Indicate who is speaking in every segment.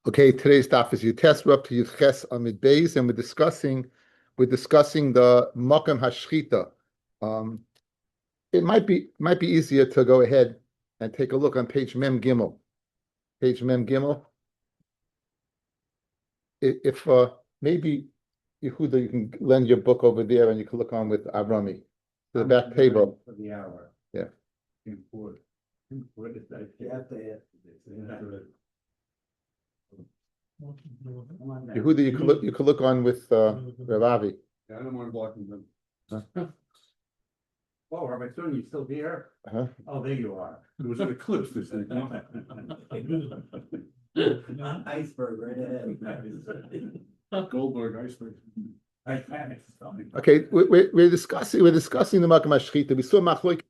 Speaker 1: Okay, today's daf is Yutes. We're up to Yutes Amid Beis, and we're discussing the Makam Hashchita. Um, it might be easier to go ahead and take a look on page Mem Gimel. Page Mem Gimel. If maybe Yehuda, you can lend your book over there, and you can look on with Avrami to the back table.
Speaker 2: For the hour.
Speaker 1: Yeah.
Speaker 2: Import. What is that?
Speaker 1: Yehuda, you could look on with Rabbi.
Speaker 2: Yeah, I don't want to block them. Oh, Rabbi, soon you still here?
Speaker 1: Uh-huh.
Speaker 2: Oh, there you are. It was an eclipse this thing.
Speaker 3: Iceberg right ahead.
Speaker 2: Goldberg iceberg.
Speaker 1: Okay, we're discussing the Makam Hashchita. We saw Machlok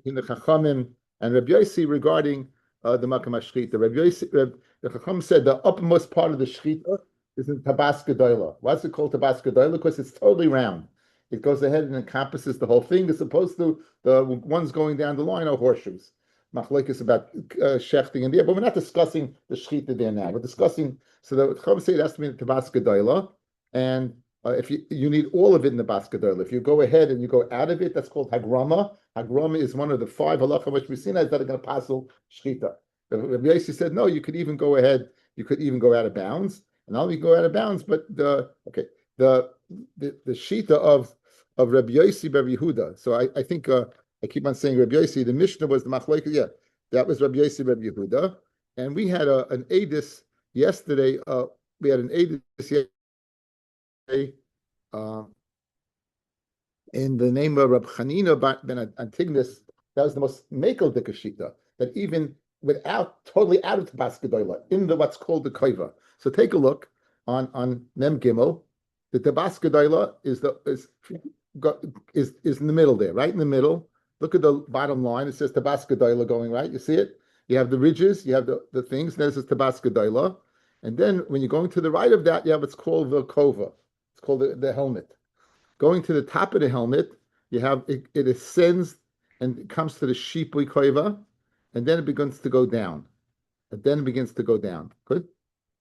Speaker 1: in the Chachamim and Rabbi Yossi regarding the Makam Hashchita. The Chacham said the uppermost part of the Shchita is in Tabas Gedola. Why is it called Tabas Gedola? Because it's totally round. It goes ahead and encompasses the whole thing. As opposed to the ones going down the line are horseshoes. Machlok is about shechting in there, but we're not discussing the Shchita there now. We're discussing, so the Chacham said it has to be in Tabas Gedola, and if you need all of it in the basketball. If you go ahead and you go out of it, that's called hagrama. Hagrama is one of the 5 halacha which we see that are going to passel shchita. Rabbi Yossi said no. You could even go ahead. You could even go out of bounds, and not only go out of bounds, but the shita of Rabbi Yossi Rabbi Yehuda. So I think I keep on saying Rabbi Yossi. The Mishnah was the machlokes. Yeah, that was Rabbi Yossi Rabbi Yehuda, and we had an edus yesterday. We had an edus yesterday. In the name of Rab Chanina ben Antigonus, that was the most makel dekashita, that even totally out of Tabas Gedola, in the what's called the koiva. So take a look on Mem Gimel. The Tabas Gedola is in the middle there, right in the middle. Look at the bottom line. It says Tabas Gedola going right. You see it? You have the ridges, you have the things, and then it says Tabas Gedola. And then when you're going to the right of that, you have what's called the kova. It's called the helmet. Going to the top of the helmet, you have it ascends and it comes to the shipui koiva, and then it begins to go down. Good.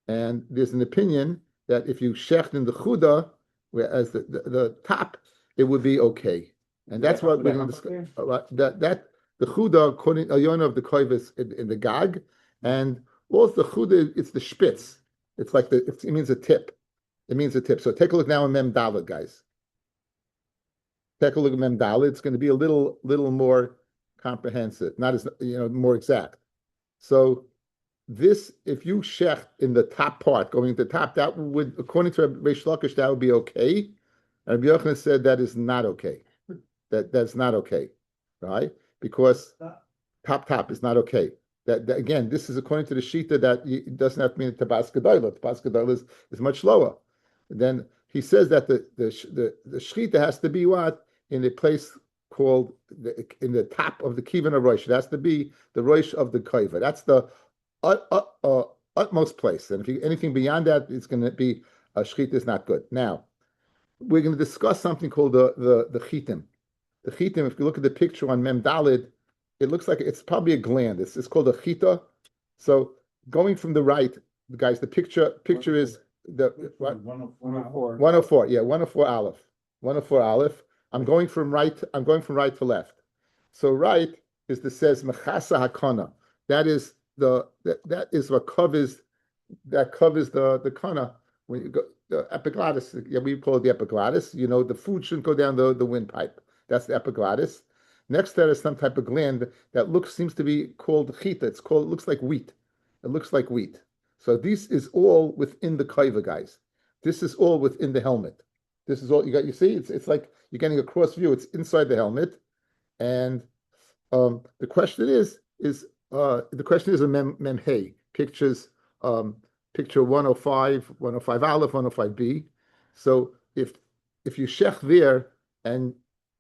Speaker 1: And there's an opinion that if you shecht in the chuda, whereas the top, it would be okay. And that's what we're going to discuss. That the chuda, according to Yonah of the koiva, is in the gag, and also the chuda, it's the spitz. It's like it means a tip. It means a tip. So take a look now in Mem Dalet, guys. Take a look at Mem Dalet. It's going to be a little more comprehensive, not as more exact. So this, if you shecht in the top part, going to the top, that would, according to Reish Lakish, that would be okay. And Rabbi Yochanan said that is not okay. That's not okay, right? Because top is not okay. That again, this is according to the shita that it doesn't have to mean Tabas Gedola. Tabas Gedola is much lower. Then he says that the shchita has to be what in a place called in the top of the kivan of rosh. It has to be the rosh of the koiva. That's the utmost place. And if anything beyond that, it's going to be shchita is not good. Now we're going to discuss something called the chitim. The chitim. If you look at the picture on Mem Dalid, it looks like it's probably a gland. It's called a chita. So going from the right, guys, the picture is. The what?
Speaker 2: 104.
Speaker 1: 104, yeah, 104 Aleph. 104 Aleph. I'm going from right to left. So right is says Mechasa Hakana. That is what covers the kana when you go the epiglottis. Yeah, we call it the epiglottis. The food shouldn't go down the windpipe. That's the epiglottis. Next to that is some type of gland that seems to be called chita. It looks like wheat. It looks like wheat. So this is all within the kaiva, guys. This is all within the helmet. This is all you got. You see, it's like you're getting a cross view. It's inside the helmet, and the question is a mem hey pictures picture 105 Aleph 105b. So if you shech there and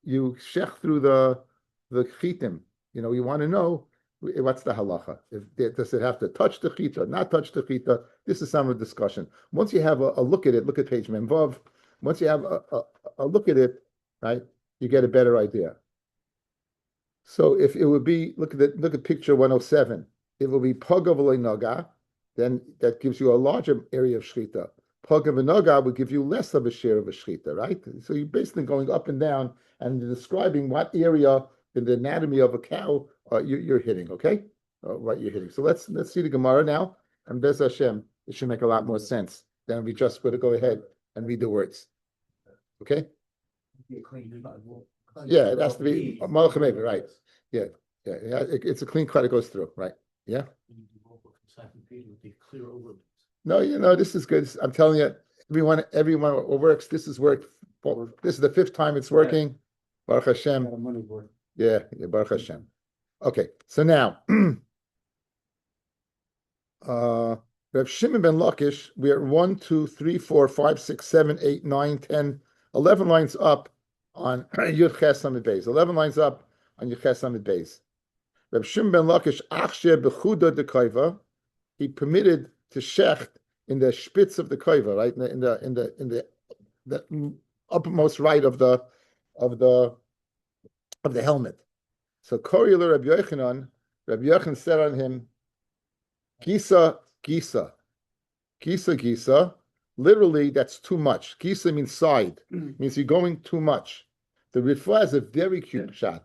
Speaker 1: you shech through the chitim, you want to know. What's the halacha? Does it have to touch the chita or not touch the chita? This is some of the discussion. Once you have a look at it, look at page Memvav. Once you have a look at it, right, you get a better idea. So if it would be, look at picture 107. It will be pagav naga. then that gives you a larger area of shechita. Paga v'noga would give you less of a share of a shechita, right? So you're basically going up and down and describing what area in the anatomy of a cow you're hitting, okay? What you're hitting. So let's see the Gemara now, and Bez Hashem, it should make a lot more sense than we just going to go ahead and read the words. Okay? Yeah, it has to be Malach Hamevi, right? Yeah, it's a clean cut. It goes through, right? Yeah. No, this is good. I'm telling you, everyone works. This is work. This is the 5th time it's working. Baruch Hashem. Yeah, Baruch Hashem. Okay, so now, Rav Shimon ben Lakish, we are 1, 2, 3, 4, 5, 6, 7, 8, 9, 10, 11 lines up on Yud Ches Amid Beis. 11 lines up on Yud Ches Amid Beis. Rav Shimon ben Lakish, Achshe bechuda de koiva, he permitted to shecht in the spitz of the koiva, right in the uppermost right of the helmet. So Koriyah Rabbi Yochanan said on him, Gisa, Gisa, Gisa, Gisa. Literally, that's too much. Gisa means side, means you're going too much. The Rifah is a very cute shot.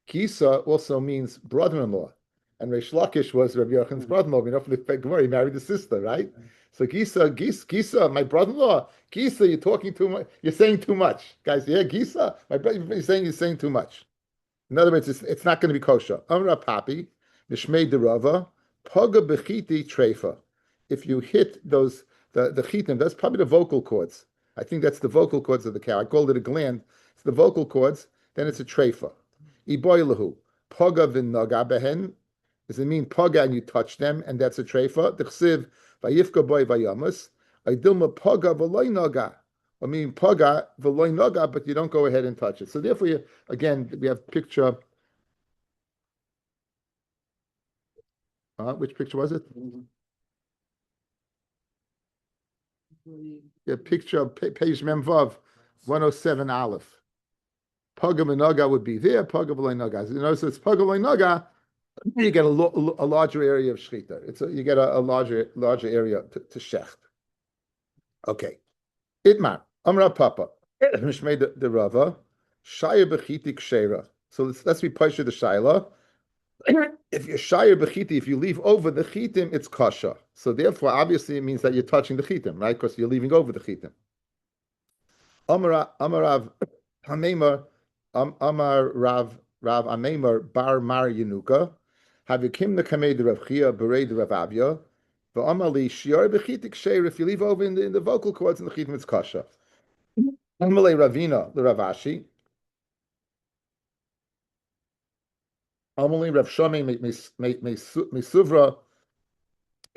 Speaker 1: Gisa also means brother-in-law, and Reish Lakish was Rabbi Yochanan's brother-in-law. You know, from the Gemara, he married the sister, right? So Gisa, my brother-in-law, Gisa, you're talking too much. You're saying too much, guys. Yeah, Gisa, my brother, you're saying too much. In other words, it's not going to be kosher. Amra papi, nishmei derava, paga bechiti treifa. If you hit those, the chitim, that's probably the vocal cords. I think that's the vocal cords of the cow. I called it a gland. It's the vocal cords, then it's a treifa. Iboilahu, paga v'naga behen. Does it mean paga and you touch them, and that's a treifa? D'chsiv vayifka boy vayamus. Aydilma paga v'loy naga. I mean, paga v'loy naga, but you don't go ahead and touch it. So therefore, again, we have picture. Which picture was it? Yeah, picture page Memvav 107 Aleph. Paga v'naga would be there. Paga v'loy naga. You know, so it's paga v'loy naga. You get a larger area of shechita. You get a larger area to shecht. Okay. Itmar. Amra Papa, Mishmei the Rava, Shaya Bechiti Kshera. So let's be Paisha the Shaila. If you're Shaya Bechiti, if you leave over the Chitim, it's Kasha. So therefore, obviously, it means that you're touching the Chitim, right? Because you're leaving over the Chitim. Amarav Hamemar, Amar Rav Amemar Bar Mar Yenuka, have you kim the Kamei the Rav Chia, Berei the Rav Avya, V'amali Shiar Bechiti Kshera. If you leave over in the vocal cords and the Chitim, it's Kasha. Amalei Ravina, the Ravashi. Amalei Rav Shomei Mesuvra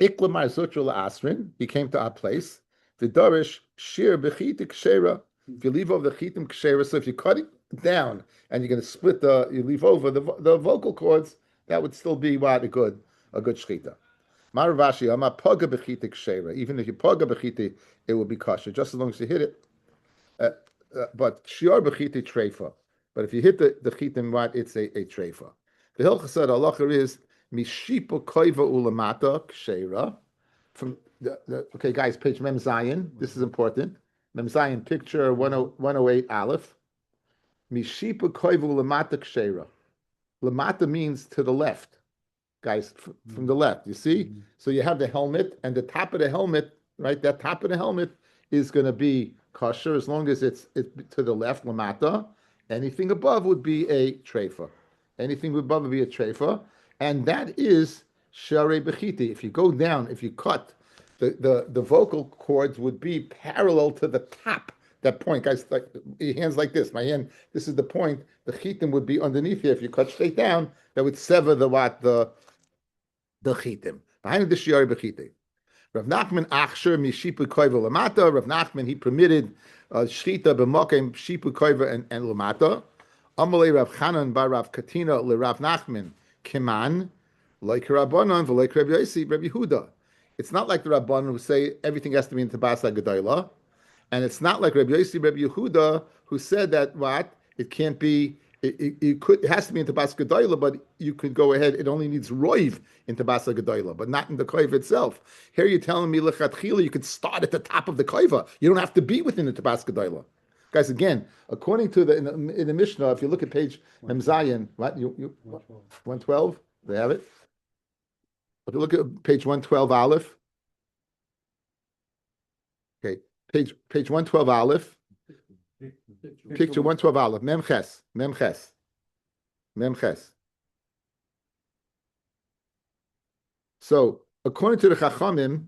Speaker 1: Iklamar Zutra Asrin. He came to our place. The Darish Shir Bechitik Kshera. If you leave over the Chitim Kshera, so if you cut it down and you're going to split you leave over the vocal cords, that would still be what a good shchita. Maravashi Ama Paga Bechitik Kshera. Even if you Paga Bechiti, it will be kosher, just as long as you hit it. But shior bechiti treifa. But if you hit the chitim right, it's a treifa. The Hilchah said halacha is mishipa koiva ulamata ksheira. From okay, guys, page Mem Zayin. This is important. Mem Zayin, picture 108 Aleph. Mishipa koiva ulamata ksheira. Lamata means to the left, guys, from the left. You see, so you have the helmet, and the top of the helmet, right? That top of the helmet is going to be kosher as long as it's to the left, lamata. Anything above would be a treifa. Anything above would be a treifa, and that is sharei bechiti. If you go down, if you cut, the vocal cords would be parallel to the top. That point, guys, like your hands like this. My hand, this is the point. The chitim would be underneath here. If you cut straight down, that would sever the chitim. Behind the sharei bechiti. Rav Nachman Achsher Mishipu Koiva Lamata. Rav Nachman, he permitted Shchita B'Mokem Shipu Koiva and Lamata. Amalei Rav Chanan Bar Rav Katina Le Rav Nachman Kiman like Rabbanon v'like Rabbi Yossi Rabbi Yehuda. It's not like the Rabbanon who say everything has to be in Tabasa Gedayla, and it's not like Rabbi Yossi Rabbi Yehuda who said that it can't be it has to be in Tabas Gedoyla, but you could go ahead. It only needs roiv in Tabas Gedoyla, but not in the koiva itself. Here you're telling me lechatchila, you could start at the top of the koiva. You don't have to be within the Tabas Gedoyla. Guys, again, according to in the Mishnah, if you look at page Memzayin, what you 112, they have it. If you look at page 112 Aleph, okay, page 112 Aleph, picture 112 Aleph, Memches. So, according to the Chachamim,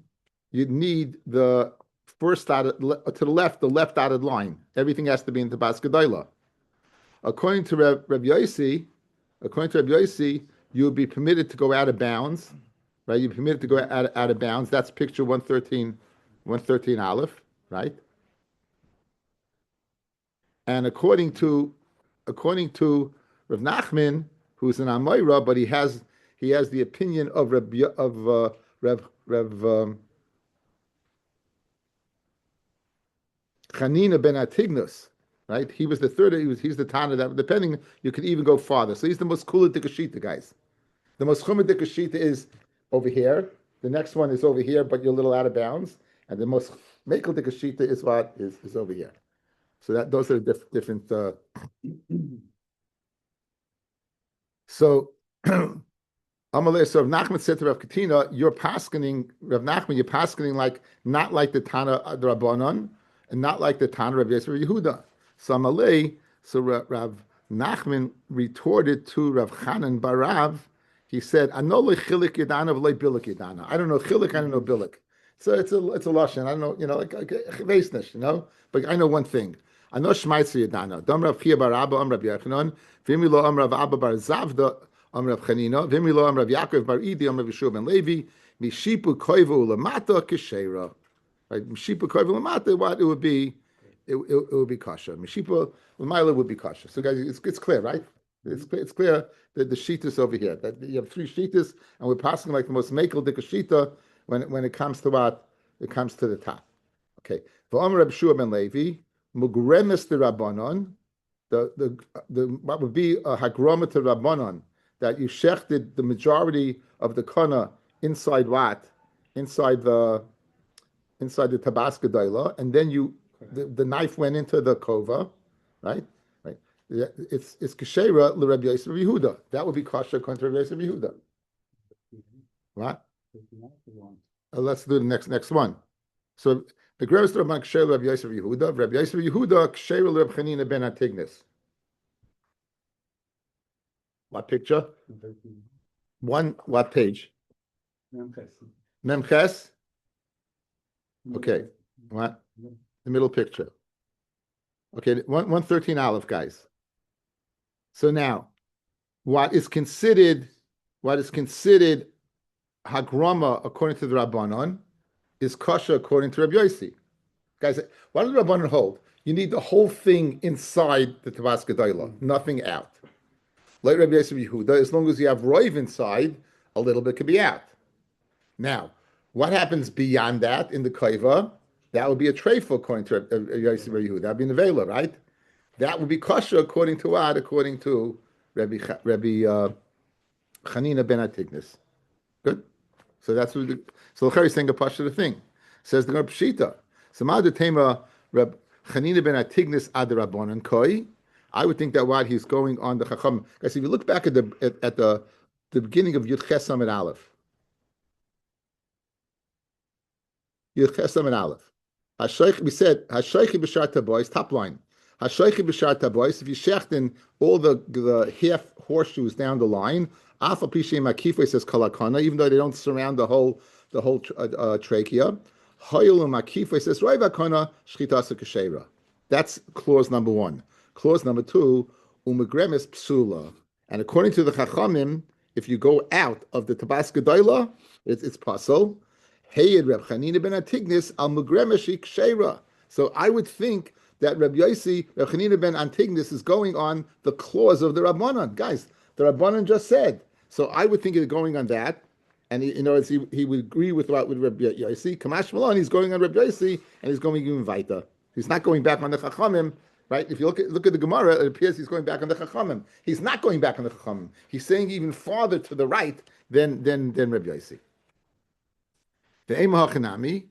Speaker 1: you'd need the first dotted to the left dotted line. Everything has to be in the Tabas Gedoyla. According to Rabbi Yossi, you would be permitted to go out of bounds, right? You're permitted to go out of bounds. That's picture 113 Aleph, right? And according to Rav Nachman, who's an Amoira, but he has the opinion of Rav Chanina ben Atignus, right? He was the third. He's the Tana that, depending, you could even go farther. So he's the most cool Dikashita, guys. The most chumah Dikashita is over here. The next one is over here, but you're a little out of bounds. And the most mekel Dikashita is what is over here. So those are different. So Amalei, so Rav Nachman said to Rav Katina, you're paskening, Rav Nachman, you're paskening like not like the Tana Rabbanon, and not like the Tana Rav Yisrael Yehuda. So Amalei, so Rav Nachman retorted to Rav Chanan Barav. He said, "I know chilik yedana v'lei bilik yedana. I don't know chilik, I don't know bilik. So it's a lashon. I don't know, like veisnish, But I know one thing. I know shmaitzi yedana. Dam Rav Chia bar Abba Am Rav Yechanan. V'imi lo Am Rav Abba bar Zavda Am Rav Chanina. V'imi lo Am Rav Yaakov bar Idi Am Rav Yeshua ben Levi. Mishipu koivu ulamata kishera. Right? Mishipu koivu ulamata. What it would be? It would be kasha. Mishipu umayla would be kasha. So guys, it's clear, right? It's clear that the sheet is over here. That you have three sheetas, and we're passing like the most makel dikashita when it comes to what? It comes to the top. Okay. V'amar Reb Shua ben Levi, mugremes de Rabbanon, the what would be a hagrama to Rabbanon, that you shechted the majority of the kana inside what? Inside the Tabasco daila, and then the knife went into the kova, right? It's kashera l'Rabbi Yosef Yehuda. That would be kosher according to Rabbi Yosef Yehuda. What? Let's do the next one. So the greatest Rabban kashera Rabbi Yosef Yehuda. Rabbi Yosef Yehuda kashera l'Rabbi Chanina ben Atignis. What picture? What page? Memches. Okay. What? The middle picture. Okay, 113 Aleph, guys. So now, what is considered hagrama according to the Rabbanon is kosher according to Rabbi Yossi. Guys, what does the Rabbanon hold? You need the whole thing inside the Tavas Gedoyla, nothing out. Like Rabbi Yossi Yehuda, as long as you have roiv inside, a little bit can be out. Now, what happens beyond that in the koiva? That would be a treifa according to Rabbi Yossi Yehuda. That would be in the vela, right? That would be kosher according to what? According to Rabbi Chanina ben Atignis. Good. So that's what. So the is saying a pasha the thing. Says the Gemara Pshita. Samad the tema Rabbi Chanina ben Atignis ad Rabbanan koi. I would think that what he's going on the Chacham. Guys, if you look back at the beginning of Yud Ches Amid Aleph. Yud Ches Amid Aleph. We said Hashaychi b'shar tabois, top line. Hashaychi b'shar tabois. If you shechten all the half horseshoes down the line, Afa pishem makifo says kalakana, even though they don't surround the whole trachea. Hayul makifo says roivakana shchitasa kashera. That's clause number one. Clause number two, umegremes psula. And according to the Chachamim, if you go out of the Tabas Gedoyla, it's pasul. Heyed Reb Chanina ben Atignis al mugremeshik sheira. So I would think that Reb Yossi, Reb Chanina ben Atignis is going on the clause of the Rabbanon. Guys, the Rabbanon just said. So I would think it's going on that, and he would agree with Reb Yossi. Kamash Malon, he's going on Reb Yossi, and he's going even weiter. He's not going back on the Chachamim right? If you look at the Gemara, it appears he's going back on the Chachamim. He's not going back on the Chachamim. He's saying even farther to the right than Rabbi Yossi. The Ema Hachanami,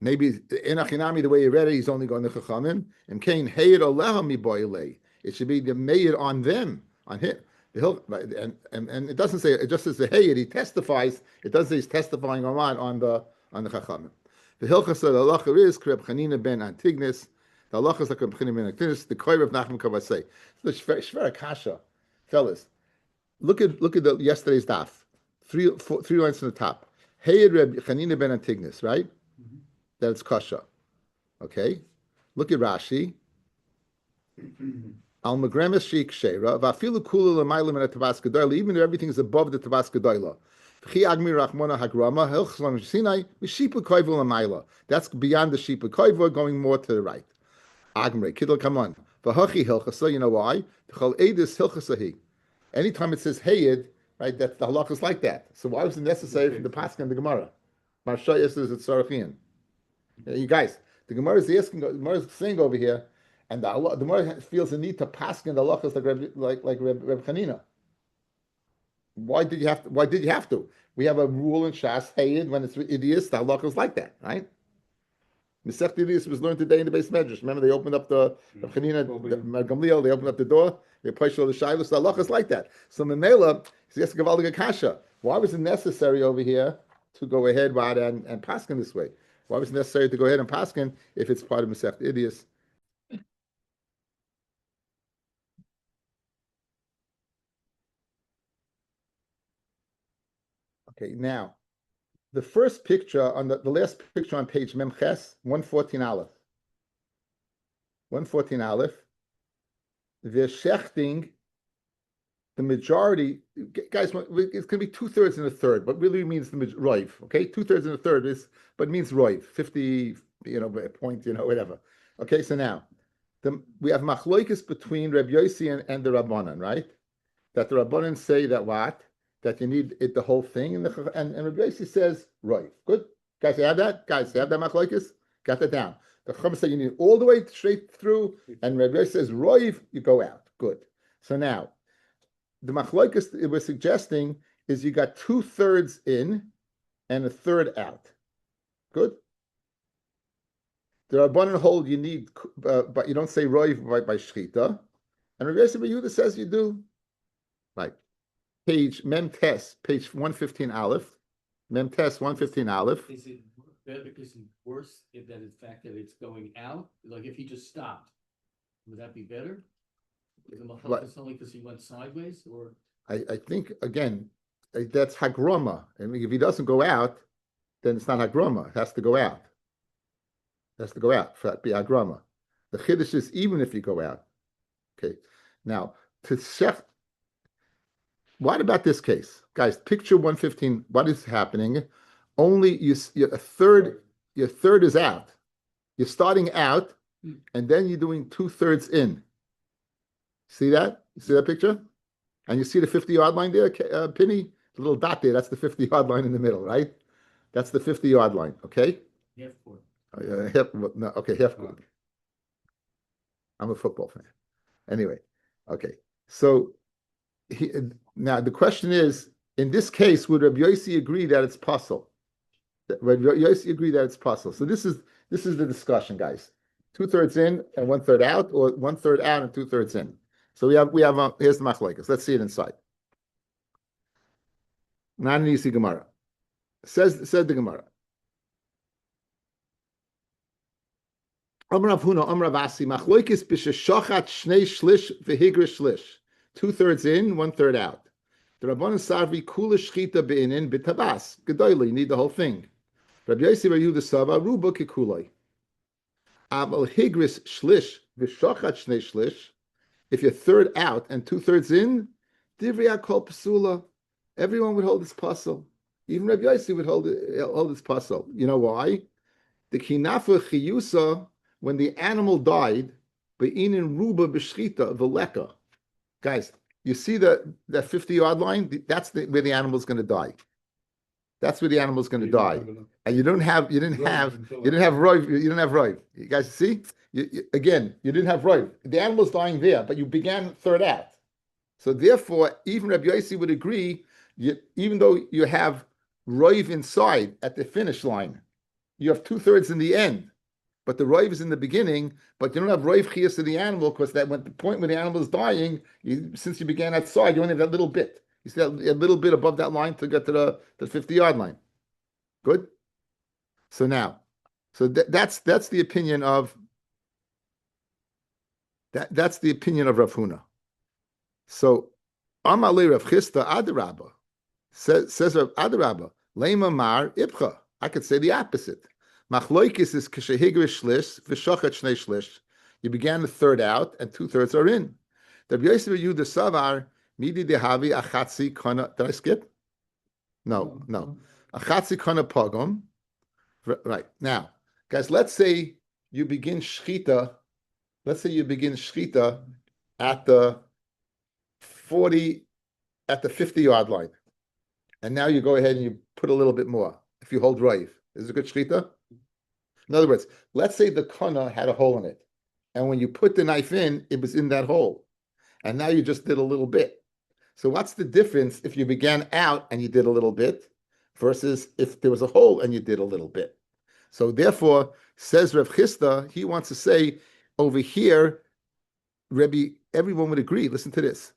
Speaker 1: maybe in Hachanami, the way you read it, he's only going to Chachamim. And Kain Heir Aleha Mi Boilei. It should be the Meir on them, on him. And it doesn't say, it just says the Heir, he testifies. It doesn't say he's testifying on the Chachamim. The Hilchas of the Halacha is Reb Chanina ben Antignis. The Halacha is like Reb Chanina ben Antignis. The Koyer of Nachman Kavasei. So Shver Kasha, fellas. Look at the yesterday's daf. Three lines from the top. Hey Reb Chanina ben Antignis, right? Mm-hmm. That's kasha. Okay. Look at Rashi. Al Magremes Sheik Sheira. Vafilu Kula Lamayla Min Tavas Gedoyla. Even though everything is above the Tavas Gedoyla. That's beyond the Shipa Koiva, going more to the right. Agmre, Kiddle, come on. You know why? Anytime it says Hayed, right, that the halach is like that. So why was it necessary for the Pascha and the Gemara? Marsha is at Sarafian. You guys, the Gemara is asking, the Gemara is saying over here, and the Gemara feels the need to Pascha and the halachas like Reb Chanina. Why did you have to? We have a rule in Shas Hayed when it's Idias, the halachas like that, right? Masech Idias was learned today in the base medrash. Remember, they opened up the Chanina, Gamliel, they opened up the door, they pushed all the shilas, the halachas like that. So Memela, he has to give Alga Kasha. Why was it necessary over here to go ahead and paskin this way? Why was it necessary to go ahead and paskin if it's part of Masech Idias? Okay, now, the first picture, on the last picture on page Memches, 114 Aleph. 114 Aleph. The shechting, the majority, guys, it's going to be 2/3 and a third, but really means the roiv, okay? 2/3 and a third but means roiv, 50, point, whatever. Okay, so now, we have machloikis between Rabbi Yossi and the Rabbanan, right? That the Rabbanan say that what? That you need the whole thing, and Rabbi Yossi says roiv. Good, guys, you have that? Guys, you have that machloikis? Got that down. The Chacham say you need all the way straight through, and Rabbi Yossi says roiv, you go out. Good. So now, the machlokas it was suggesting is you got 2/3 in and a third out. Good. The Rabbanan hold you need, but you don't say roiv by shchita. And Rabbi Yossi Yehuda says you do. Right. Page Memtes, page 115 Aleph. Memtes 115 Aleph.
Speaker 4: Is it better? Is it worse if that in fact that it's going out? Like if he just stopped, would that be better? Is the machlokes only because he went sideways, or
Speaker 1: I think again that's hagroma. I mean, if he doesn't go out, then it's not hagroma. It has to go out. It has to go out for that to be hagroma. The chiddush is even if you go out. Okay. Now to chef. What about this case, guys? Picture 115. What is happening? Only a third. Your third is out. You're starting out, and then you're doing 2/3 in. See that? You see that picture? And you see the 50-yard line there, Penny? The little dot there, that's the 50-yard line in the middle, right? That's the 50-yard line, okay?
Speaker 4: half court?
Speaker 1: Half court. I'm a football fan. Anyway, okay. So now the question is, in this case, would Rabbi Yossi agree that it's possible? Rabbi Yossi agree that it's possible. So this is the discussion, guys. 2/3 in and 1/3 out, or 1/3 out and 2/3 in. So we have here's the machlokes. Let's see it inside. Not an easy Gemara. Said the Gemara. Amar Rav Huna, Amar Rav Asi, machlokes b'sheshochat shnei shlish v'higrish shlish. 2/3 in, 1/3 out. The Rabbanan Sarvi kula shchita be'inin b'tabas. Gedoyli, you need the whole thing. Rabbi Yossi Bar Yehuda Sava ruba kekuloi. Aval higris shlish v'shochat shnei shlish. If you're third out and 2/3 in, Divriya kol pasula. Everyone would hold this puzzle. Even Rabbi Yossi would hold this puzzle. You know why? The kinafa chiyusa, when the animal died, be'inin ruba b'shchita v'leka. Guys, you see that 50-yard line? That's where the animal's going to die. That's where the animal's going to die. And you didn't have roiv. You guys see? Again, you didn't have roiv. The animal's dying there, but you began third out. So therefore, even Rabbi Yossi would agree, even though you have roiv inside at the finish line, you have 2/3 in the end, but the roiv is in the beginning, but you don't have roiv chiyas of the animal, because that when the point when the animal is dying, since you began outside, you only have that little bit. You see that a little bit above that line to get to the 50-yard line. Good? So now, that's the opinion of that's the opinion of Rav Huna. So Amalei Rav Chisda Adarabba says Rav Adarabba, Lema Mar Ibcha. I could say the opposite. Machloikis is kshehigrish shlish v'shochet shnei shlish. You began the third out and 2/3 are in. Rabbi Yosef Yehuda Savar midi dehavi achatzi kana. Did I skip? No. Achatzi kana pogum. Right now, guys. Let's say you begin shchita. Let's say you begin shchita at the 50-yard line, and now you go ahead and you put a little bit more. If you hold roiv, is it a good shchita? In other words, let's say the kana had a hole in it, and when you put the knife in, it was in that hole, and now you just did a little bit. So what's the difference if you began out and you did a little bit versus if there was a hole and you did a little bit? So therefore, says Rav Chisda, he wants to say over here, Rebbe, everyone would agree. Listen to this.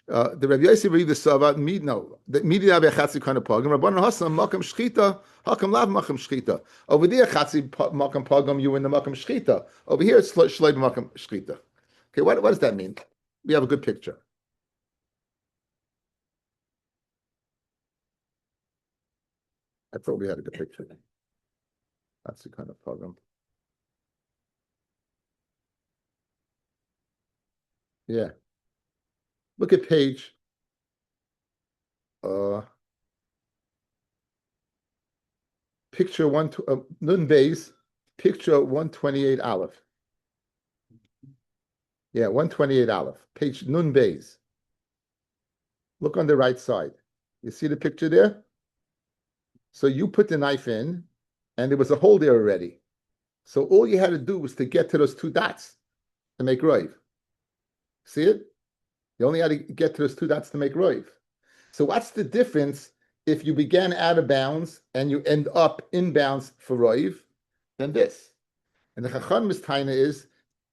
Speaker 1: The Rabbi Yosef read the Sava, the Midina Bechatzi kind of pogum. Rabbanan Hasan Makam Shchita, Hakam Lav Makam Shchita. Over there, Chatzi Makam Pogum, you in the Makam Shchita. Over here, it's Shleib Makam Shchita. Okay, what does that mean? We have a good picture. I thought we had a good picture. That's the kind of pogum. Yeah. Look at page picture Nun Bays, picture 128 Aleph. Yeah, 128 Aleph, page Nun Bays. Look on the right side. You see the picture there? So you put the knife in, and there was a hole there already. So all you had to do was to get to those 2 dots to make roiv. See it? You only had to get to those 2 dots to make roiv. So what's the difference if you began out of bounds and you end up inbounds for roiv than this? And the Chacham's taina is,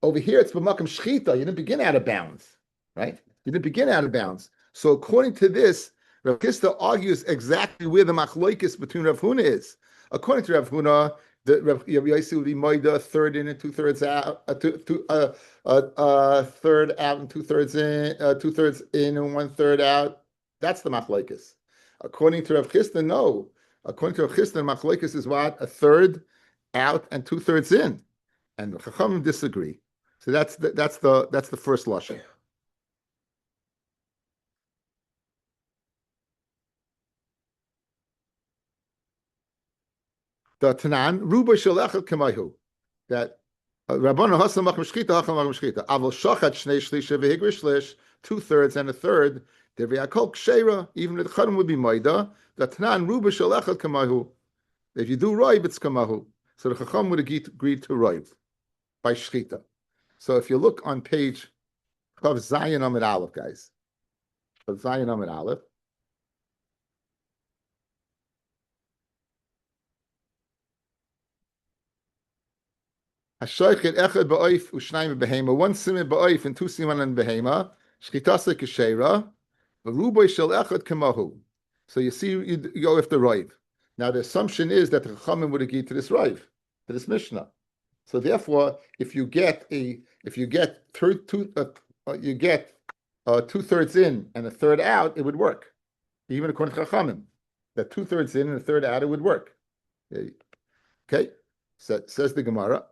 Speaker 1: over here it's b'makam shchita. You didn't begin out of bounds, right? You didn't begin out of bounds. So according to this, Rav Chisda argues exactly where the machloikis between Rav Huna is. According to Rav Huna, the Rav Yossi would be moida, 1/3 in and 2/3 out, 1/3 out and 2/3 in, 2/3 in and 1/3 out. That's the machloikis. According to Rav Chisda, no. According to Rav Chisda, machloikis is what? 1/3 out and 2/3 in, and the Chachamim disagree. So that's the first lashon. The Tanan, Ruba Shalechel Kamahu, that Rabbana Hasam Makam Shchita, Hakam Makam Shchita, Aval Shachat Shnei Shlish, Vehigrish Shlish, 2/3 and 1/3, Deviakol Kshera, even the Chadim would be Maida, the Tanan, Ruba Shalechel Kamahu. If you do Roiv, it's Kamahu. So the Chacham would agree to Roiv by Shchita. So if you look on page of Zion Amid Aleph, guys, of Zion Amid Aleph, Hashoichet echad ba'oif u'shnayim b'behema, 1 siman ba'oif and 2 siman in behema, shchitasa k'sheira, v'ruboy shel echad kamahu. So you see, you go with the roiv. Now the assumption is that the Chachamim would agree to this roiv, to this Mishnah. So therefore, if you get 2/3 in and 1/3 out, it would work. Even according to Chachamim, that 2/3 in and 1/3 out, it would work. Okay, so, says the Gemara.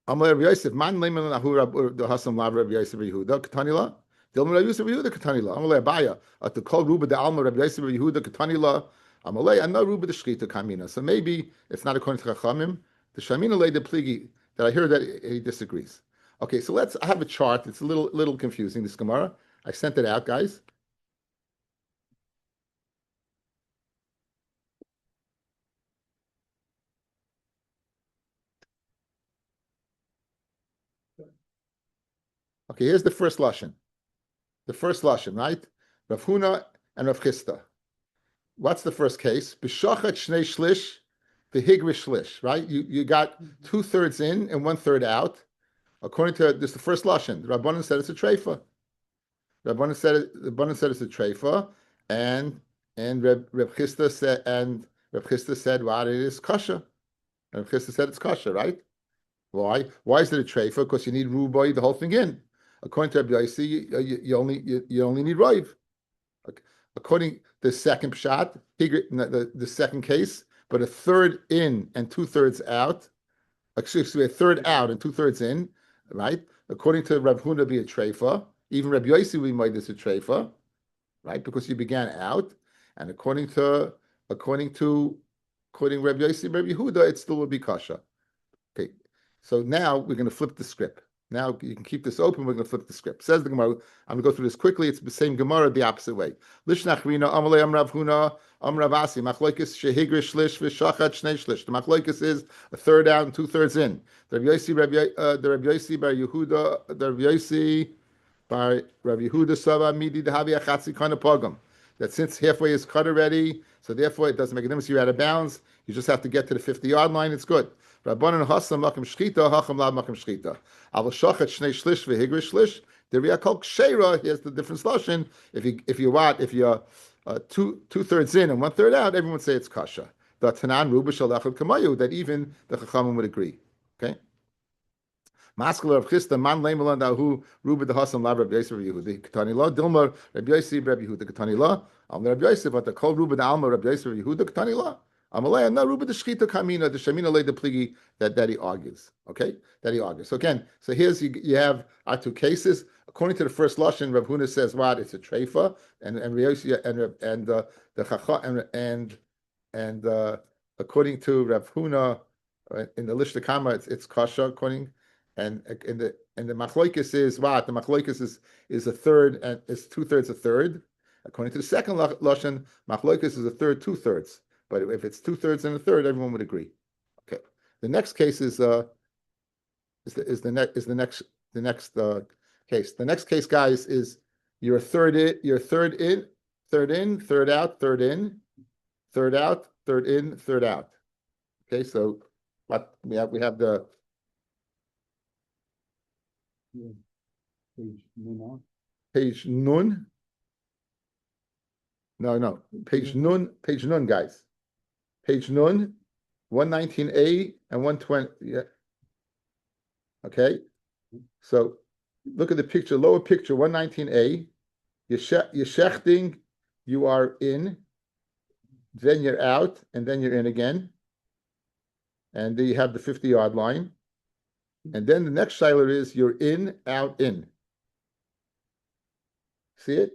Speaker 1: Amalei Rabbi Yosef, man leiman lahu the Hasam lav Rabbi Yosef Yehuda Katanila. Dilma Rabbi Yosef Yehuda Katanila. Amalei Abaya at the kol ruba de alma Rabbi Yosef Yehuda Katanila. Amalei and no ruba de shchita kamina. So maybe it's not according to Chachamim. The Shamina lay the pligi that I hear that he disagrees. Okay, so I have a chart. It's a little confusing. This Gemara, I sent it out, guys. Okay, here's the first lashon. The first lashon, right? Rav Huna and Rav Chisda. What's the first case? B'shachat shnei shlish, v'higrish shlish, right? You got 2/3 in and 1/3 out. According to this, the first lashon, the Rabbanan said it's a treifa. The Rabbanan said it's a treifa, and Reb Chisda said, "Wow, it is kasha." And Reb Chisda said it's kasha, right? Why? Why is it a treifa? Because you need rubai, the whole thing in. According to Rabbi Yossi, you only need rive. According to the second pshat, the second case, but 1/3 in and 2/3 out. Excuse me, 1/3 out and 2/3 in, right? According to Rav Huna, be a treifa. Even Rabbi Yossi, we made this a treifa, right? Because you began out, and according to Rabbi Yossi, Rabbi Yehuda, it still would be kasha. Okay, so now we're going to flip the script. Now you can keep this open. We're going to flip the script. Says the Gemara. I'm going to go through this quickly. It's the same Gemara, the opposite way. Lishnachrina amalei am Rav Huna am Rav Asi machlokes shehigrish shlish v'shachat shnei shlish. The machlokes is 1/3 out and 2/3 in. The Rabbi Yossi bar Yehuda, the Rabbi Yossi bar Rabbi Yehuda Sava midi dehavi achatzi kana pogam. That since halfway is cut already, so therefore it doesn't make a difference. You're out of bounds. You just have to get to the 50-yard line. It's good. Rabbanan hasam makim shchita, hacham lav makim shchita. Al shachat shnei shlish v'higrish shlish. The riyakol kshera. Here's the difference lashon. If you're 2/3 in and 1/3 out, everyone would say it's kasha. The tanan ruba shalachad kamayu. That even the chachamim would agree. Okay. Maskala of Chisda man leimelan dahu ruba the hasam lav Rabbi Yosef Yehudi Ketani la Dilmar Rabbi Yosef Rabbi Yehuda Ketani la Al Rabbi Yosef but the kol ruba the alma Rabbi Yosef Yehuda Ketani la Amalei no ruba the shchita kamina the shamina lay the pligi that he argues. Okay, that he argues. So again, so here's you have our two cases. According to the first lashon, Rav Huna says what it's a treifa, and the chacha and according to Rav Huna in the Lishta Kama it's kasha according. And the machloikis is what the machloikis is 1/3 and is 2/3 1/3. According to the second lashon, machloikis is 1/3 2/3. But if it's 2/3 and 1/3, everyone would agree. Okay. The next case is the next case. The next case, guys, is you're 1/3 in, 1/3 in, 1/3 out, 1/3 in, 1/3 out, 1/3 in, 1/3 out. Okay, so what we have the page nun. No, page nun, guys. Page nun, 119a and 120. Yeah. Okay. So look at the picture, lower picture, 119a. You're shechting, you are in, then you're out, and then you're in again. And then you have the 50-yard line. And then the next shiler is you're in, out, in. See it?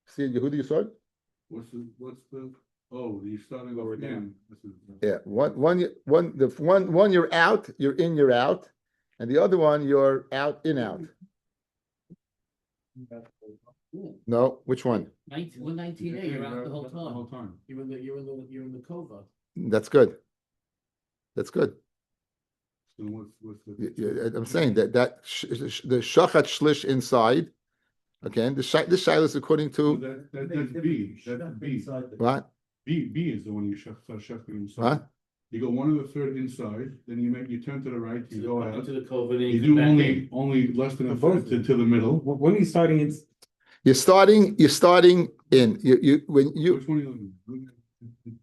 Speaker 1: See it, Yehuda, you saw it?
Speaker 2: What's the, oh, you're starting over again.
Speaker 1: Yeah, one you're out, you're in, you're out. And the other one, you're out, in, out. No, which one?
Speaker 4: 119A, you're out the whole time. You're in the kova.
Speaker 1: That's good. That's good.
Speaker 2: So what's the?
Speaker 1: I'm saying that the shachat shlish inside. Again, this shilah is according to
Speaker 2: That's B. That's B.
Speaker 1: what?
Speaker 2: B is the one you start shechting inside.
Speaker 1: What?
Speaker 2: You go 1/3 inside, then you turn to the right, you go out.
Speaker 4: Into the kova, then
Speaker 2: You
Speaker 4: come
Speaker 2: do
Speaker 4: back in.
Speaker 2: only less than 1/3 to the middle.
Speaker 3: When are you starting in?
Speaker 1: You're starting in. When you
Speaker 2: Which one are you looking?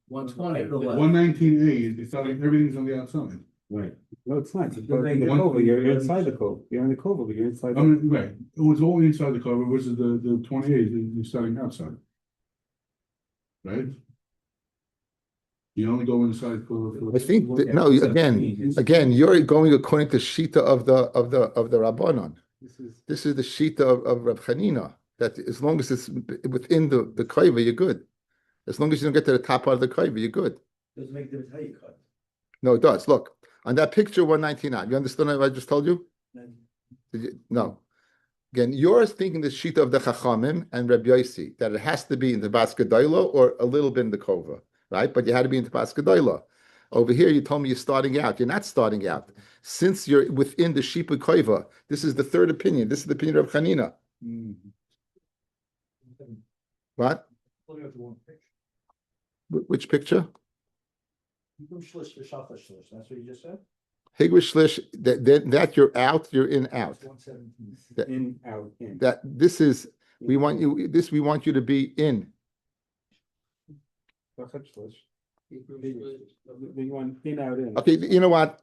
Speaker 4: 120.
Speaker 2: 119A is starting, everything's on the outside.
Speaker 3: Right. No, it's not. You're in the cova. You're inside the cova. You're in the cova, but you're inside.
Speaker 2: I mean, right, it was all inside the cover versus the 28, you're starting outside. Right? You only go inside for.
Speaker 1: I think no. Again, you're going according to shita of the Rabbanon. This is the shita of Rab Chanina. That as long as it's within the kaiva, you're good. As long as you don't get to the top part of the kaiva, you're good.
Speaker 3: Doesn't make difference how you cut.
Speaker 1: No, it does. Look on that picture, 199. You understand what I just told you? No. Again, you're thinking the shita of the Chachamim and Rabbi Yossi that it has to be in the Baskadaila or a little bit in the Kova, right? But you had to be in the Baskadaila. Over here, you told me you're starting out. You're not starting out. Since you're within the Shipa Koiva, this is the third opinion. This is the opinion of Chanina. What? Which picture?
Speaker 3: That's what you just said?
Speaker 1: Higrish Shlish, that you're out, you're in out. That-
Speaker 3: In, out, in.
Speaker 1: That this is, we want you to be in.
Speaker 3: You want in, out, in.
Speaker 1: Okay, you know what?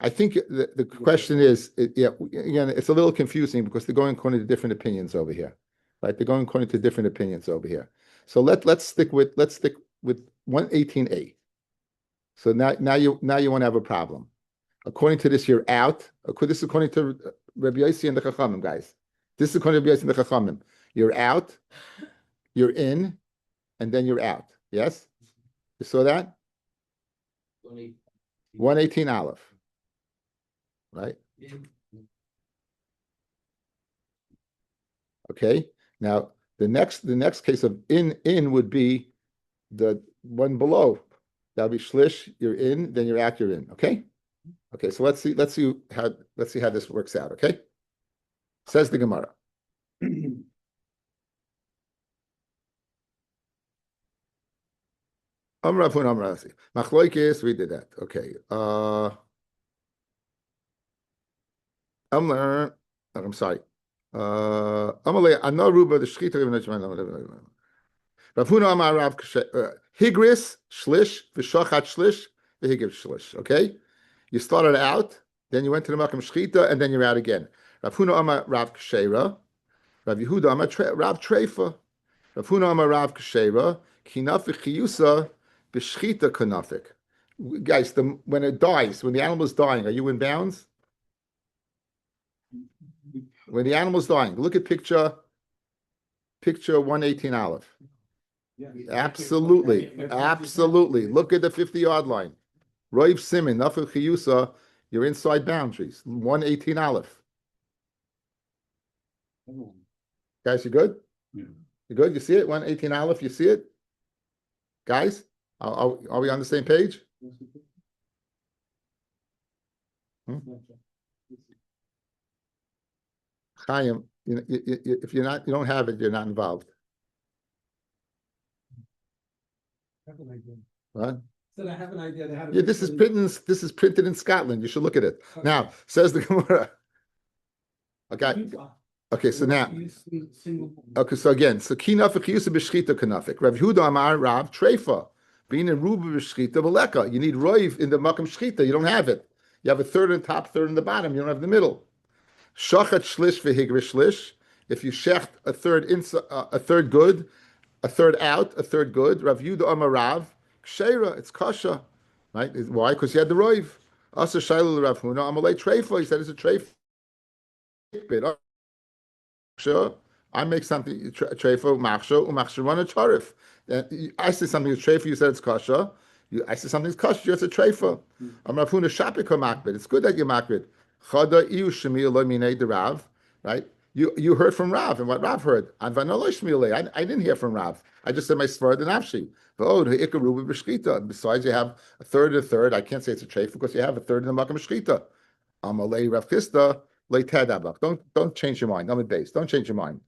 Speaker 1: I think the question is, again, it's a little confusing because they're going according to different opinions over here, right? They're going according to different opinions over here. So let's stick with 118a. So now you want to have a problem. According to this, you're out. This is according to Rabbi Yossi and the Chachamim, guys. This is according to Rabbi Yossi and the Chachamim. You're out, you're in, and then you're out. Yes? You saw that? 118 Aleph. Right? Okay. Now the next case of in would be the one below. That'll be shlish, you're in, then you're out, you're in. Okay? Okay, so let's see how this works out, okay? Says the Gemara. Machloikis, we did that. Okay. I'm sorry. Amalei Anaruba the Shchita Rav Huna Amar Rav Higris Shlish v'Shachat Shlish v'Higris Shlish. Okay, you started out, then you went to the Makam Shchita, and then you're out again. Rav Huna Amar Rav Kshera, Rav Yehuda Amar Rav Treifa, Rav Huna Amar Rav Kshera Kinafik Chiyusa b'Shchita Kanafik. Guys, when it dies, when the animal is dying, are you in bounds? When the animal's dying, look at picture 118 Aleph.
Speaker 3: Yeah.
Speaker 1: Absolutely. Look at the 50-yard line. Roiv Simin, Nafil Chiyusa, you're inside boundaries. 118 Aleph. Guys, you good?
Speaker 2: Yeah.
Speaker 1: You good? You see it? 118 Aleph, you see it? Guys, are we on the same page? Chaim, if you don't have it, you're not involved. What?
Speaker 3: I have an idea.
Speaker 1: Yeah, this is printed in Scotland. You should look at it. Okay. Now, says the Gemara. Okay, so now. Okay, so again, so kinafik yusa b'shchita kanafik. Rav Yehuda Amar Rav Treifa. Being in ruba b'shchita b'leka. You need roiv in the makam shchita. You don't have it. You have a third in the top, third in the bottom. You don't have the middle. Shachat shlish v'higrish shlish. If you shecht a third good, a third out, a third good. Rav Yehuda Amar Rav Kshera. It's kasha, right? Why? Because you had the roiv. Asa shayla Rav Huna Amalei Treifa. He said it's a treifa. Sure, I make something treifa machsho umachsharana charif. I say something is treifa. You said it's kasha. I say something is kasha. You said treifa. Rav Huna shapik makbid. It's good that you makbid. Chada iu shemi lo minei de Rav. Right? You heard from Rav, and what Rav heard. I didn't hear from Rav. I just said my svarad and avshi. Besides, you have a third. I can't say it's a treifa because you have a third in the makam shchita. Amalei Rav Chisda. Don't change your mind. Number base. Don't change your mind.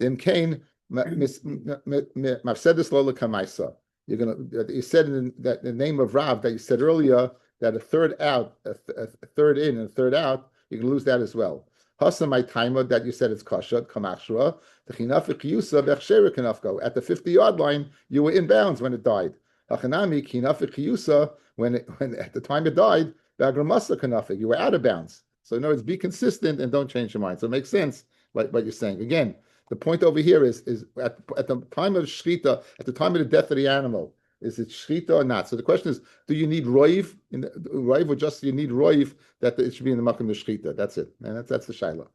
Speaker 1: Im Kain Mafsedis Lola Kamaisa. You said in the name of Rav that you said earlier that a third out, a third in, and a third out, you can lose that as well. Hasa my timer that you said it's kasha kamashra. The chinafik yusa bechshera kanafko. At the 50-yard line, you were in bounds when it died. Hachanami kinafik yusa when at the time it died, bagramasa kanafik. You were out of bounds. So in other words, be consistent and don't change your mind. So it makes sense what you're saying. Again, the point over here is at the time of shchita, at the time of the death of the animal, is it shchita or not? So the question is, do you need roiv in the roiv, or just you need roiv that it should be in the makam of shchita? That's it, and that's the shaila.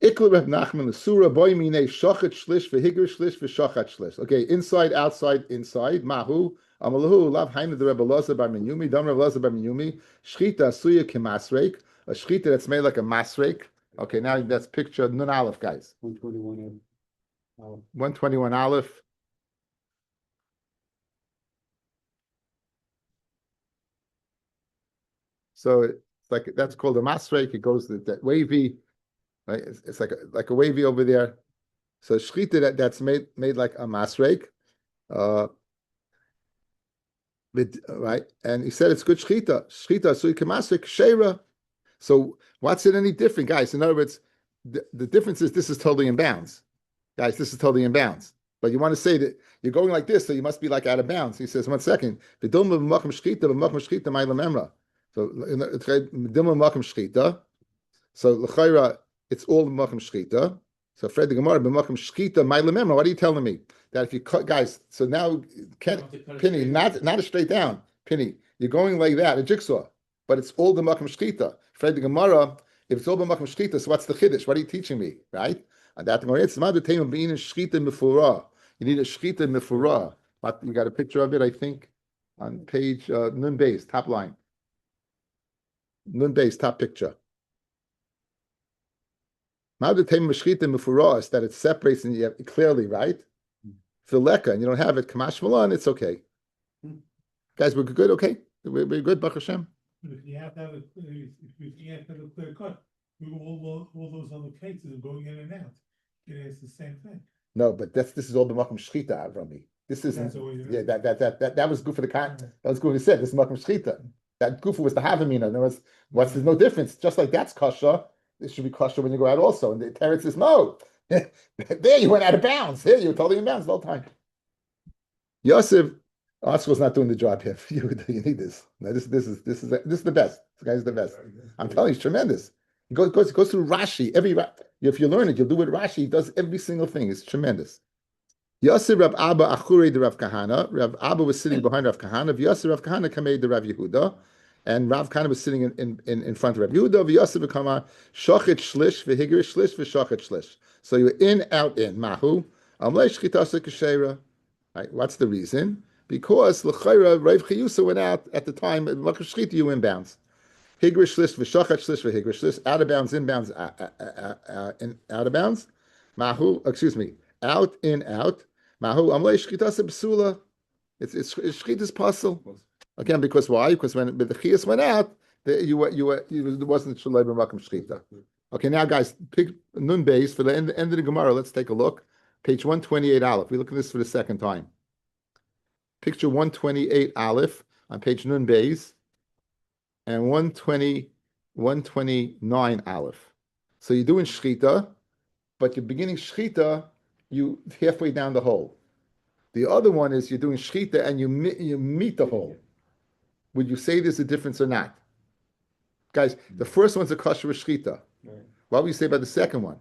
Speaker 1: Ikla Reb Nachman l'sura boy minei shachat shlish v'higr shlish v'shachat shlish. Okay, inside, outside, inside. Mahu amalahu lav hainu the Rebbe Loza bar Minyumi. Dam Rebbe Loza bar Minyumi. Shchita suya kemasreik. A shchita that's made like a masreik. Okay, now that's picture nun aleph, guys.
Speaker 3: 121
Speaker 1: 121 aleph. So it's like that's called a masrek. It goes that wavy, right? It's like a wavy over there. So shchita that's made like a masrek, right? And he said it's good shchita. So you can masrek shera. So what's it any different, guys? In other words, the difference is this is totally in bounds, guys. This is totally in bounds. But you want to say that you're going like this, so you must be like out of bounds. He says, 1 second. So so l'chayra, it's all b'machem shchita. So Fred the Gemara b'machem shchita my lememra. What are you telling me? That if you cut, guys, so now Penny, not a straight down. Penny, you're going like that, a jigsaw, but it's all b'machem shchita. Fred the Gemara, if it's all b'machem shchita, so what's the chiddush? What are you teaching me, right? And that it's mother tema being shchita mifura. You need a shchita mifura. You got a picture of it, I think, on page Nun Beis, top line. Nun Beis, top picture. Mother tema shchita mifura is that it separates and you have clearly, right? Fileka, and you don't have it. Kamash Malan, it's okay. Guys, we're good, okay? We're good, Baruch Hashem.
Speaker 5: But if you have to have a clear cut, all those other cases of going in and out, it's the same thing.
Speaker 1: No, but this is all b'makom shchita, Rami. This isn't. Yeah, that was good for the con. That was good. He said this is b'makom shchita. That gufa was the havamina. There was there's no difference. Just like that's kasha, this should be kasha when you go out also. And the Teretz says no. There you went out of bounds. Here you were totally in bounds the whole time. Yosef, Oscar's not doing the job here. You need this. No, this is the best. This guy's the best. I'm telling you, it's tremendous. He goes through Rashi. If you learn it, you'll do it. Rashi he does every single thing. It's tremendous. Yosef Rav Abba Achure de Rav Kahana. Rav Abba was sitting behind Rav Kahana. Yosef Rav Kahana kamei de Rav Yehuda, and Rav Kahana was sitting in front of Rav Yehuda. Yosef Kama shochet shlish v'higir shlish v'shochet shlish. So you're in, out, in. Mahu amlei shchitasa k'sheira. Right? What's the reason? Because l'chayra Rav Chiyusa went out at the time. L'chayra shchita you inbounds. Higrish list v'shachat shlish v'higrish list, out of bounds, inbounds, out of bounds. Mahu, excuse me, out, in, out. Mahu amlei shchitas b'sula. It's shchitas puzzle. Again, because why? Because when the chiyas went out, there wasn't shalei b'makom shchita. Okay, now guys, pick Nun Beis for the end of the Gemara. Let's take a look. Page 128 Aleph. We look at this for the second time. Picture 128 Aleph on page Nun Beis. And 129 Aleph. So you're doing shchita, but you're beginning shchita, you halfway down the hole. The other one is you're doing shchita and you meet the hole. Would you say there's a difference or not? Guys, the first one's a kosher shchita. Right. What would you say about the second one?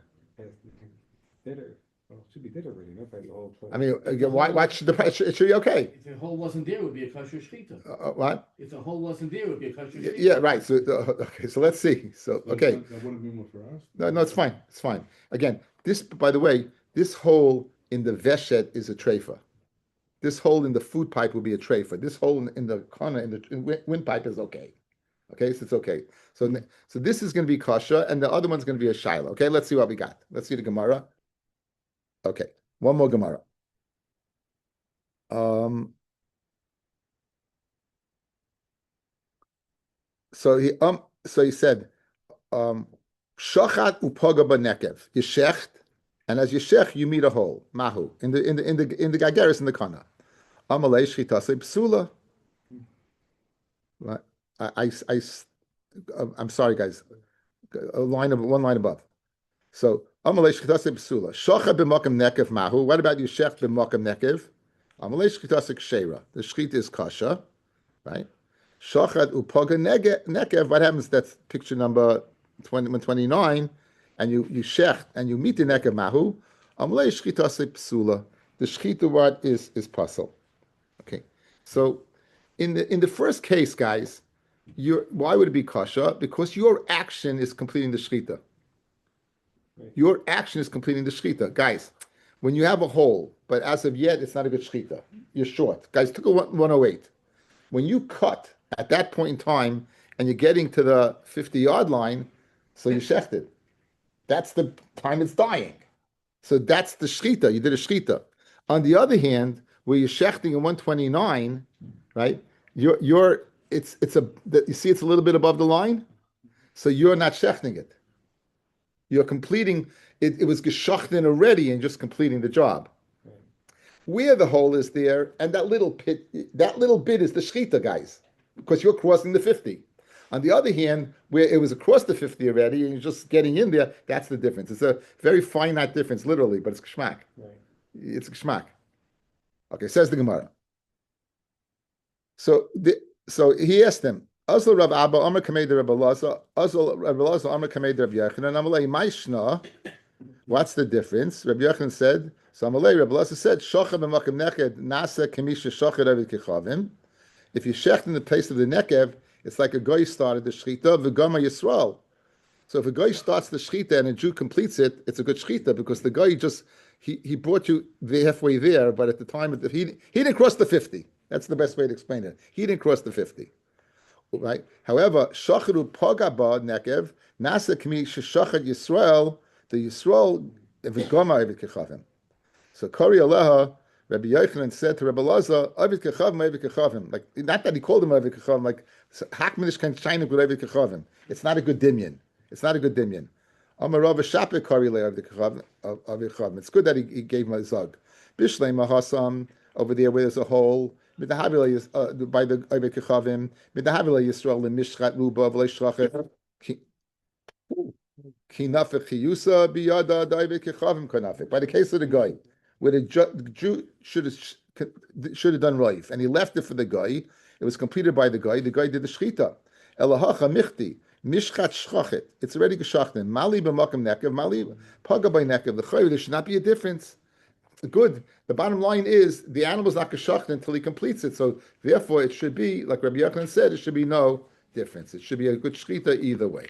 Speaker 3: Bitter. Well, it should be bitter already, not by the whole place.
Speaker 1: I mean, why should it should be okay?
Speaker 4: If the hole wasn't there, it would be a kosher shchita.
Speaker 1: What?
Speaker 4: If the hole wasn't there, it would be a kosher shchita.
Speaker 1: Yeah, right. So okay, so let's see. So okay.
Speaker 2: That wouldn't be more for us.
Speaker 1: No, it's fine. It's fine. Again, this, by the way, this hole in the veshet is a treifa. This hole in the food pipe will be a treifa. This hole in the corner in the windpipe is okay. Okay, so it's okay. So this is going to be kasha, and the other one's going to be a shiloh. Okay, let's see what we got. Let's see the Gemara. Okay, one more Gemara. So he said, shachat upaga b'nekev. You shecht, and as you shecht, you meet a hole. Mahu in the gageris in the kana. Amalei shchitase psula. Right. I'm sorry, guys. One line above. So amalei shchitase psula. Shachat b'makom nekev mahu. What about you shecht b'makom nekev? Amalei shchitase kshera. The shchita is kasha, right? Shachat upaga nekev. What happens? That's picture number 29, and you shecht and you meet the nekev mahu. Amalei shchitase psula. The shchita word is puzzle. Okay, so in the first case, guys, why would it be kasha? Because your action is completing the shchita. Your action is completing the shchita, guys. When you have a hole, but as of yet it's not a good shchita, you're short. Guys, took a 108. When you cut at that point in time and you're getting to the 50-yard line, so you shechted. That's the time it's dying. So that's the shchita. You did a shchita. On the other hand, where you're shechting in 129, right? You're you see it's a little bit above the line, so you're not shechting it. You're completing it. It was geschachten already and just completing the job. Where the hole is there, and that little bit is the shechita, guys, because you're crossing the 50. On the other hand, where it was across the 50 already and you're just getting in there, that's the difference. It's a very finite difference, literally, but it's geschmack.
Speaker 3: Right.
Speaker 1: It's geschmack. Okay, says the Gemara. So he asked him, Azal Rav Abba Amar Kamed Rav Elazar, Azal Rav Elazar Amar Kamed Rav Yochanan, Amalei Maishna. What's the difference? Rabbi Yochanan said, so Amalei, Rav Elazar said, Shocha b'makom neked nasa kemisha shocha Rav Kechavim. If you shecht in the place of the nekev, it's like a guy started the shechita v'gama Yisrael. So if a guy starts the shechita and a Jew completes it, it's a good shechita because the guy just he brought you halfway there, but at the time of he didn't cross the 50. That's the best way to explain it. He didn't cross the 50. Right? However, shacharu pagaba nekev nasa kmi sheshachad Yisrael, the Yisrael v'gama Avid Kechavim. So Kari Aleha, Rabbi Yochanan said to Rabbi Elazar, Avid Kechavim, Avid Kechavim. Like, not that he called him Avid Kechavim, like, Hakmanish can shine with Avid Kechavim. It's not a good dimyan. It's not a good dimyan. Amar Rav Shapir Kari Le Avid Kechavim. It's good that he gave him a zug. Bishlei Mahasam, over there where there's a hole, by the Avid Kechavim, Midahavila Yisrael, the Mishchat Ruba, V'lei Shrachet, Kinafik Chiyusa, Biyada, Avid Kechavim Kanafik. By the case of the guy, where the Jew should have done Raif, and he left it for the guy. It was completed by the guy. The guy did the shechita. Elahacha michti mishchat shchachet. It's already geschachten. Mali b'makam nekev. Mali paga by nekev. The chayyim. There should not be a difference. Good. The bottom line is the animal's not geschachten until he completes it. So therefore, it should be like Rabbi Yochanan said. It should be no difference. It should be a good shechita either way.